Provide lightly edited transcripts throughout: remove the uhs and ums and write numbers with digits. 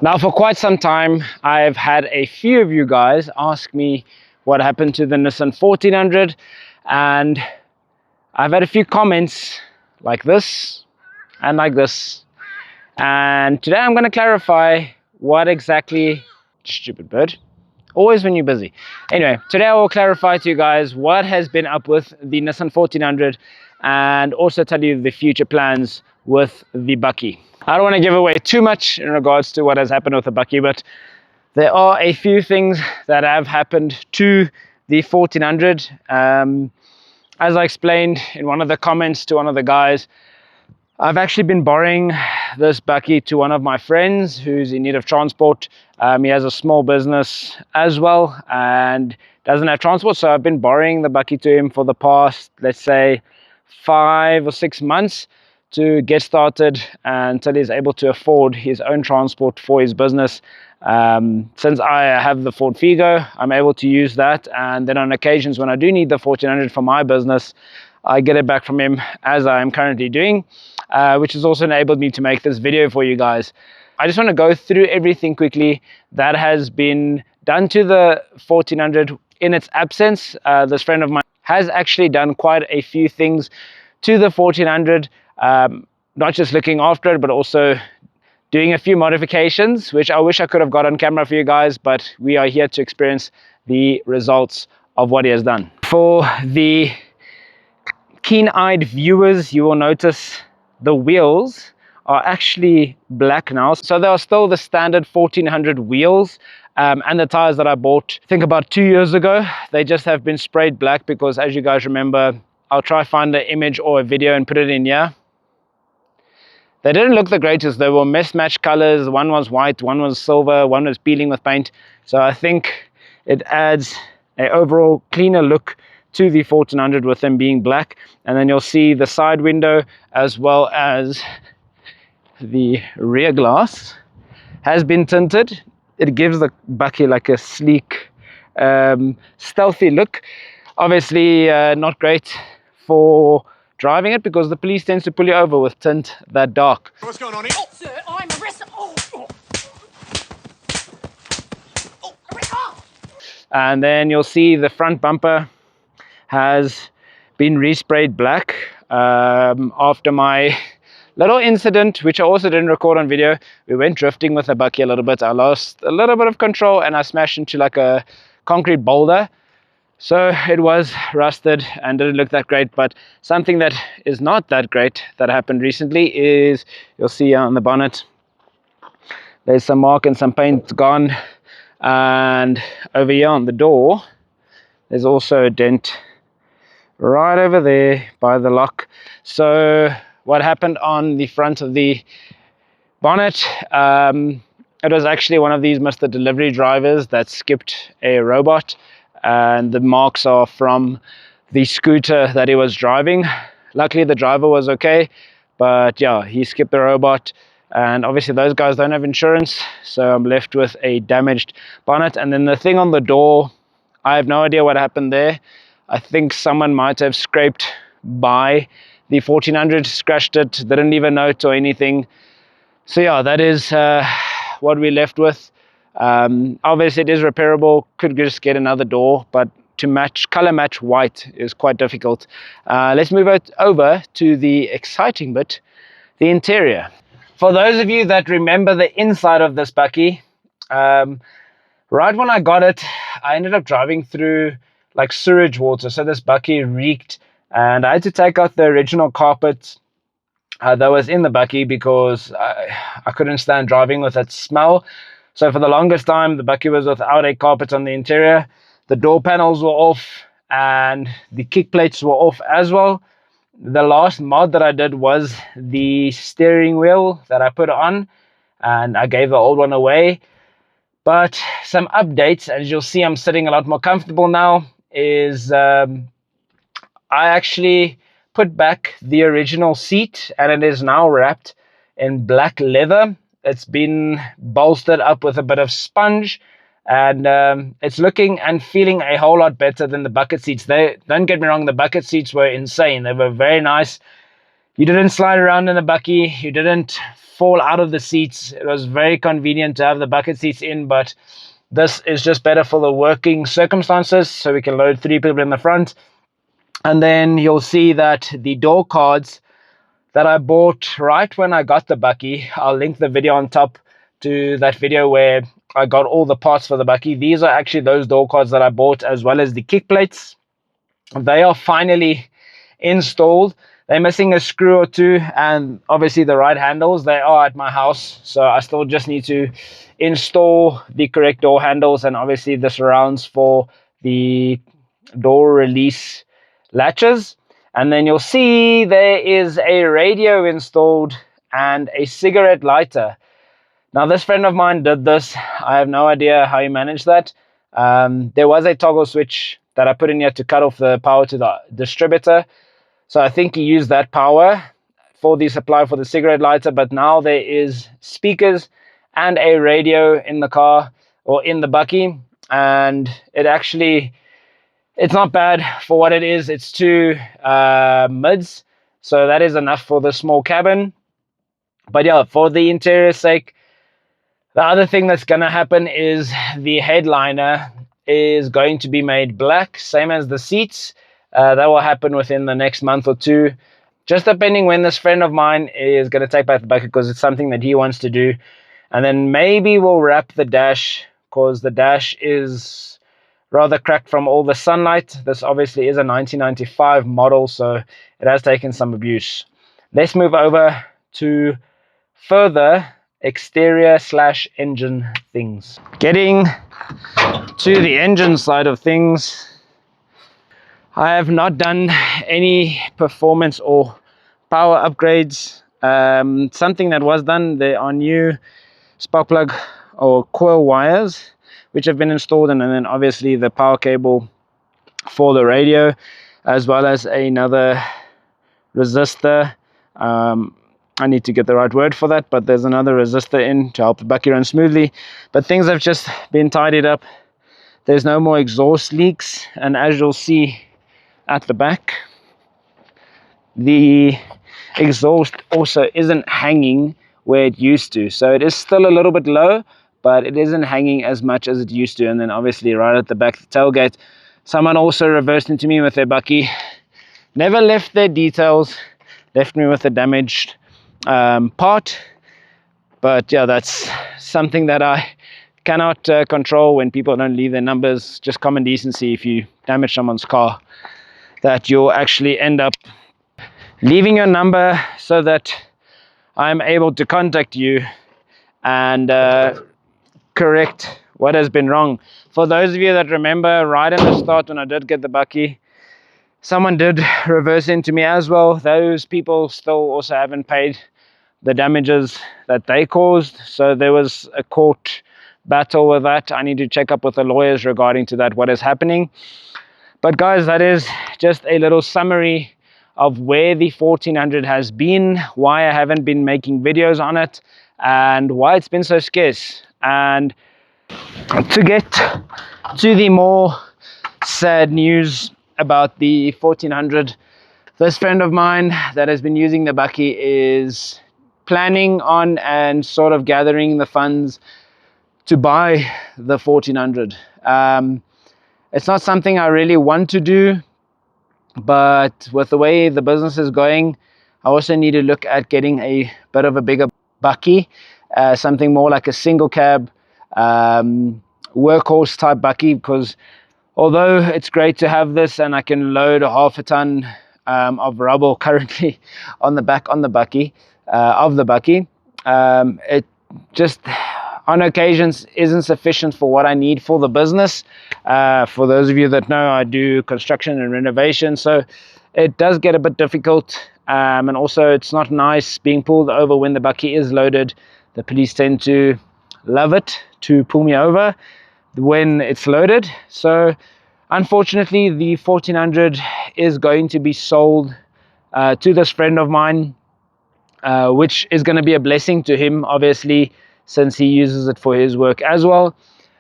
Now, for quite some time, I've had a few of you guys ask me what happened to the Nissan 1400, and I've had a few comments like this and like this. And today I'm going to clarify what exactly, stupid bird, always when you're busy. Anyway, today I will clarify to you guys what has been up with the Nissan 1400 and also tell you the future plans with the Bakkie. I don't want to give away too much in regards to what has happened with the Bakkie, but there are a few things that have happened to the 1400. As I explained in one of the comments to one of the guys, I've actually been borrowing this Bakkie to one of my friends who's in need of transport. He has a small business as well and doesn't have transport, so I've been borrowing the Bakkie to him for the past, let's say, 5 or 6 months to get started until he's able to afford his own transport for his business. Since I have the Ford Figo, I'm able to use that, and then on occasions when I do need the 1400 for my business, I get it back from him, as I am currently doing, which has also enabled me to make this video for you guys. I just want to go through everything quickly that has been done to the 1400 in its absence. This friend of mine has actually done quite a few things to the 1400, not just looking after it, but also doing a few modifications, which I wish I could have got on camera for you guys, but we are here to experience the results of what he has done. For the keen-eyed viewers, you will notice the wheels are actually black now. So they are still the standard 1400 wheels, and the tires that I bought, I think about 2 years ago, they just have been sprayed black because, as you guys remember, I'll try find an image or a video and put it in here. They didn't look the greatest. They were mismatched colors. One was white, one was silver, one was peeling with paint. So I think it adds an overall cleaner look to the 1400 with them being black. And then you'll see the side window as well as the rear glass has been tinted. It gives the Bakkie like a sleek, stealthy look. Obviously not great for driving it because the police tends to pull you over with tint that dark. What's going on here? Oh, sir, I'm arrested. And then you'll see the front bumper has been resprayed black after my little incident, which I also didn't record on video. We went drifting with the Bakkie a little bit. I lost a little bit of control and I smashed into like a concrete boulder. So it was rusted and didn't look that great, but something that is not that great that happened recently is, you'll see on the bonnet, there's some mark and some paint gone. And over here on the door, there's also a dent right over there by the lock. So what happened on the front of the bonnet, it was actually one of these Mr. Delivery drivers that skipped a robot, and the marks are from the scooter that he was driving. Luckily the driver was okay, but yeah, he skipped the robot, and obviously those guys don't have insurance, so I'm left with a damaged bonnet. And then the thing on the door, I have no idea what happened there. I think someone might have scraped by the 1400, scratched it, didn't leave a note or anything. So yeah, that is what we're left with. Obviously it is repairable, could just get another door, but to color match white is quite difficult. Let's move over to the exciting bit, the interior. For those of you that remember the inside of this Bakkie, right when I got it, I ended up driving through like sewage water, so this Bakkie reeked, and I had to take out the original carpet that was in the Bakkie because I couldn't stand driving with that smell. So for the longest time, the Bakkie was without a carpet on the interior. The door panels were off and the kick plates were off as well. The last mod that I did was the steering wheel that I put on, and I gave the old one away. But some updates, as you'll see, I'm sitting a lot more comfortable now, is I actually put back the original seat, and it is now wrapped in black leather. It's been bolstered up with a bit of sponge, and it's looking and feeling a whole lot better than the bucket seats. Don't get me wrong, the bucket seats were insane. They were very nice. You didn't slide around in the Bakkie, you didn't fall out of the seats. It was very convenient to have the bucket seats in, but this is just better for the working circumstances, so we can load 3 people in the front. And then you'll see that the door cards that I bought right when I got the Bakkie, I'll link the video on top to that video where I got all the parts for the Bakkie. These are actually those door cards that I bought, as well as the kick plates. They are finally installed. They're missing a screw or two, and obviously the right handles, they are at my house, so I still just need to install the correct door handles, and obviously the surrounds for the door release latches. And then you'll see there is a radio installed and a cigarette lighter. Now this friend of mine did this. I have no idea how he managed that. There was a toggle switch that I put in here to cut off the power to the distributor, so I think he used that power for the supply for the cigarette lighter. But now there is speakers and a radio in the car, or in the Bakkie, and it's not bad for what it is. It's 2 mids, so that is enough for the small cabin. But yeah, for the interior sake, the other thing that's going to happen is the headliner is going to be made black, same as the seats. That will happen within the next month or 2, just depending when this friend of mine is going to take back the Bakkie, because it's something that he wants to do. And then maybe we'll wrap the dash, because the dash is rather cracked from all the sunlight. This obviously is a 1995 model, so it has taken some abuse. Let's move over to further exterior / engine things. Getting to the engine side of things, I have not done any performance or power upgrades. Something that was done, there are new spark plug or coil wires which have been installed, and then obviously the power cable for the radio, as well as another resistor. I need to get the right word for that, but there's another resistor in to help the Bakkie run smoothly. But things have just been tidied up. There's no more exhaust leaks, and as you'll see at the back, the exhaust also isn't hanging where it used to. So it is still a little bit low, but it isn't hanging as much as it used to. And then obviously right at the back, the tailgate, someone also reversed into me with their Bakkie. Never left their details, left me with a damaged part. But yeah, that's something that I cannot control when people don't leave their numbers. Just common decency, if you damage someone's car, that you'll actually end up leaving your number so that I'm able to contact you and correct what has been wrong. For those of you that remember, right in the start when I did get the Bakkie, someone did reverse into me as well. Those people still also haven't paid the damages that they caused, so there was a court battle with that. I need to check up with the lawyers regarding to that, what is happening. But guys, that is just a little summary of where the 1400 has been, why I haven't been making videos on it, and why it's been so scarce. And to get to the more sad news about the 1400, this friend of mine that has been using the Bakkie is planning on and sort of gathering the funds to buy the 1400. It's not something I really want to do, but with the way the business is going, I also need to look at getting a bit of a bigger Bakkie, something more like a single cab workhorse type Bakkie, because although it's great to have this and I can load 1/2 ton of rubble currently on the back on the Bakkie, it just on occasions isn't sufficient for what I need for the business. For those of you that know, I do construction and renovation, so it does get a bit difficult, and also it's not nice being pulled over when the Bakkie is loaded. The police tend to love it to pull me over when it's loaded. So unfortunately the 1400 is going to be sold to this friend of mine, which is going to be a blessing to him, obviously, since he uses it for his work as well.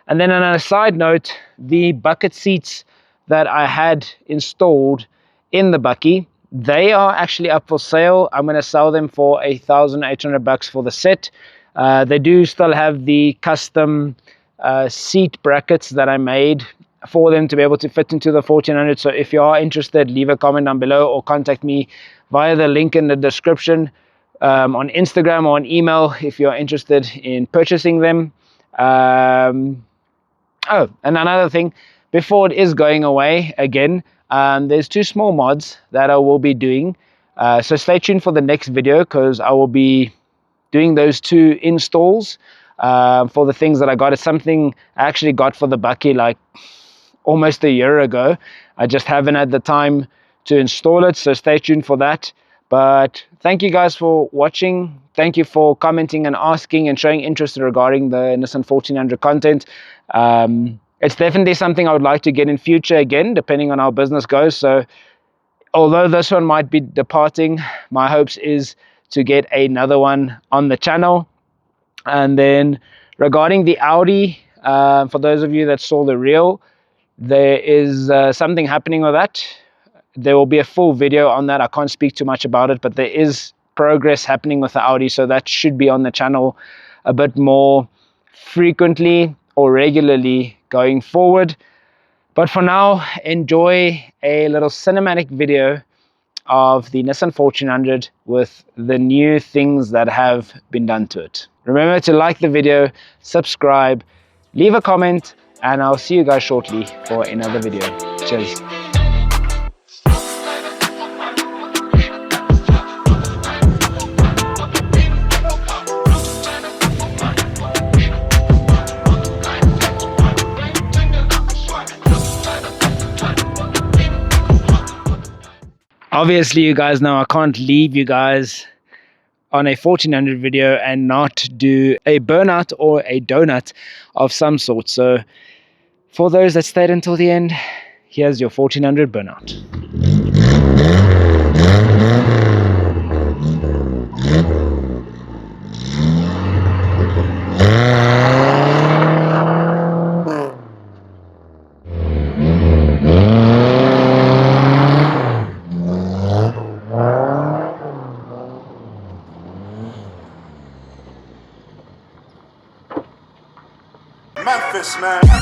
And then on a side note, the bucket seats that I had installed in the Bakkie, They are actually up for sale. I'm going to sell them for $1,800 for the set. They do still have the custom seat brackets that I made for them to be able to fit into the 1400. So if you are interested, leave a comment down below or contact me via the link in the description, on Instagram or on email if you're interested in purchasing them. Oh, and another thing, before it is going away again, there's 2 small mods that I will be doing. So stay tuned for the next video, because I will be doing those 2 installs for the things that I got. It's something I actually got for the Bakkie like almost a year ago. I just haven't had the time to install it, so stay tuned for that. But thank you guys for watching. Thank you for commenting and asking and showing interest regarding the Nissan 1400 content. It's definitely something I would like to get in future again, depending on how business goes. So although this one might be departing, my hopes is to get another one on the channel. And then regarding the Audi, for those of you that saw the reel, there is something happening with that. There will be a full video on that. I can't speak too much about it, but there is progress happening with the Audi, so that should be on the channel a bit more frequently or regularly going forward. But for now, enjoy a little cinematic video of the Nissan 1400 with the new things that have been done to it. Remember to like the video, subscribe, leave a comment, and I'll see you guys shortly for another video. Cheers. Obviously, you guys know I can't leave you guys on a 1400 video and not do a burnout or a donut of some sort. So for those that stayed until the end, here's your 1400 burnout. Memphis, man.